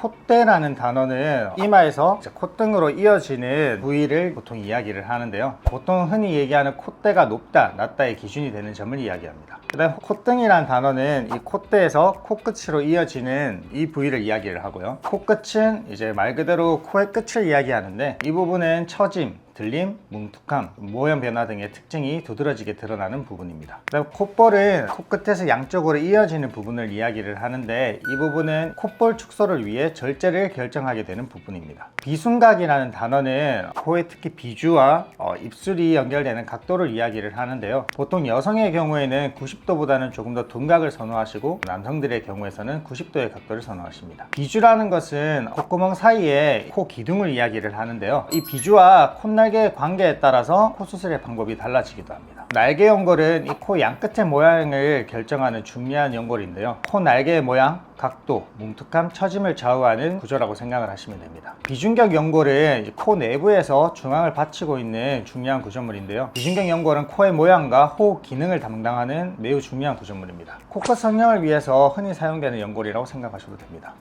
콧대라는 단어는 이마에서 콧등으로 이어지는 부위를 보통 이야기를 하는데요. 보통 흔히 얘기하는 콧대가 높다, 낮다의 기준이 되는 점을 이야기합니다. 그다음 콧등이라는 단어는 이 콧대에서 코끝으로 이어지는 이 부위를 이야기를 하고요. 코끝은 이제 말 그대로 코의 끝을 이야기하는데 이 부분은 처짐, 들림, 뭉툭함, 모형 변화 등의 특징이 두드러지게 드러나는 부분입니다. 그다음 콧볼은 코끝에서 양쪽으로 이어지는 부분을 이야기를 하는데 이 부분은 콧볼 축소를 위해 절제를 결정하게 되는 부분입니다. 비순각이라는 단어는 코의 특히 비주와 입술이 연결되는 각도를 이야기를 하는데요. 보통 여성의 경우에는 90도보다는 조금 더 둔각을 선호하시고 남성들의 경우에서는 90도의 각도를 선호하십니다. 비주라는 것은 콧구멍 사이에 코 기둥을 이야기를 하는데요. 이 비주와 콧날개의 관계에 따라서 코 수술의 방법이 달라지기도 합니다. 날개 연골은 이 코 양끝의 모양을 결정하는 중요한 연골인데요. 코 날개의 모양, 각도, 뭉툭함, 처짐을 좌우하는 구조라고 생각을 하시면 됩니다. 비중격 연골은 코 내부에서 중앙을 받치고 있는 중요한 구조물인데요. 비중격 연골은 코의 모양과 호흡 기능을 담당하는 매우 중요한 구조물입니다. 코끝 성형을 위해서 흔히 사용되는 연골이라고 생각하셔도 됩니다.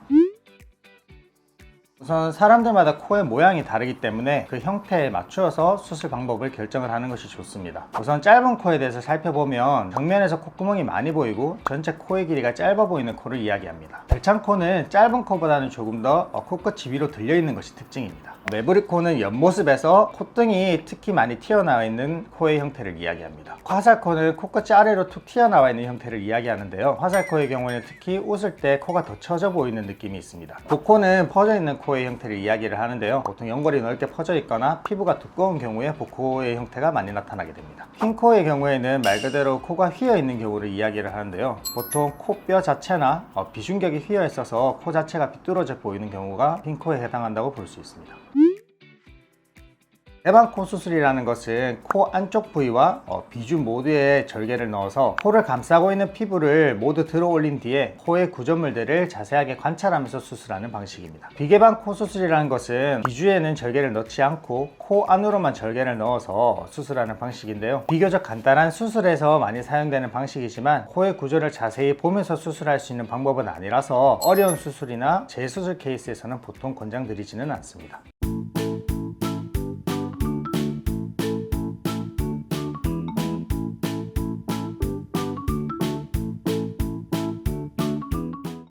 우선 사람들마다 코의 모양이 다르기 때문에 그 형태에 맞추어서 수술 방법을 결정을 하는 것이 좋습니다. 우선 짧은 코에 대해서 살펴보면 정면에서 콧구멍이 많이 보이고 전체 코의 길이가 짧아 보이는 코를 이야기합니다. 들창코는 짧은 코보다는 조금 더 코끝이 위로 들려 있는 것이 특징입니다. 매부리코는 옆모습에서 콧등이 특히 많이 튀어나와 있는 코의 형태를 이야기합니다. 화살코는 코끝이 아래로 툭 튀어나와 있는 형태를 이야기하는데요. 화살코의 경우에는 특히 웃을 때 코가 더 처져 보이는 느낌이 있습니다. 복코는 퍼져 있는 코의 형태를 이야기를 하는데요. 보통 연골이 넓게 퍼져 있거나 피부가 두꺼운 경우에 복코의 형태가 많이 나타나게 됩니다. 흰코의 경우에는 말 그대로 코가 휘어 있는 경우를 이야기를 하는데요. 보통 코뼈 자체나 비중격이 휘어 있어서 코 자체가 비뚤어져 보이는 경우가 흰코에 해당한다고 볼 수 있습니다. 해방코 수술이라는 것은 코 안쪽 부위와 비주 모두에 절개를 넣어서 코를 감싸고 있는 피부를 모두 들어 올린 뒤에 코의 구조물들을 자세하게 관찰하면서 수술하는 방식입니다. 비개방코 수술이라는 것은 비주에는 절개를 넣지 않고 코 안으로만 절개를 넣어서 수술하는 방식인데요. 비교적 간단한 수술에서 많이 사용되는 방식이지만 코의 구조를 자세히 보면서 수술할 수 있는 방법은 아니라서 어려운 수술이나 재수술 케이스에서는 보통 권장드리지는 않습니다.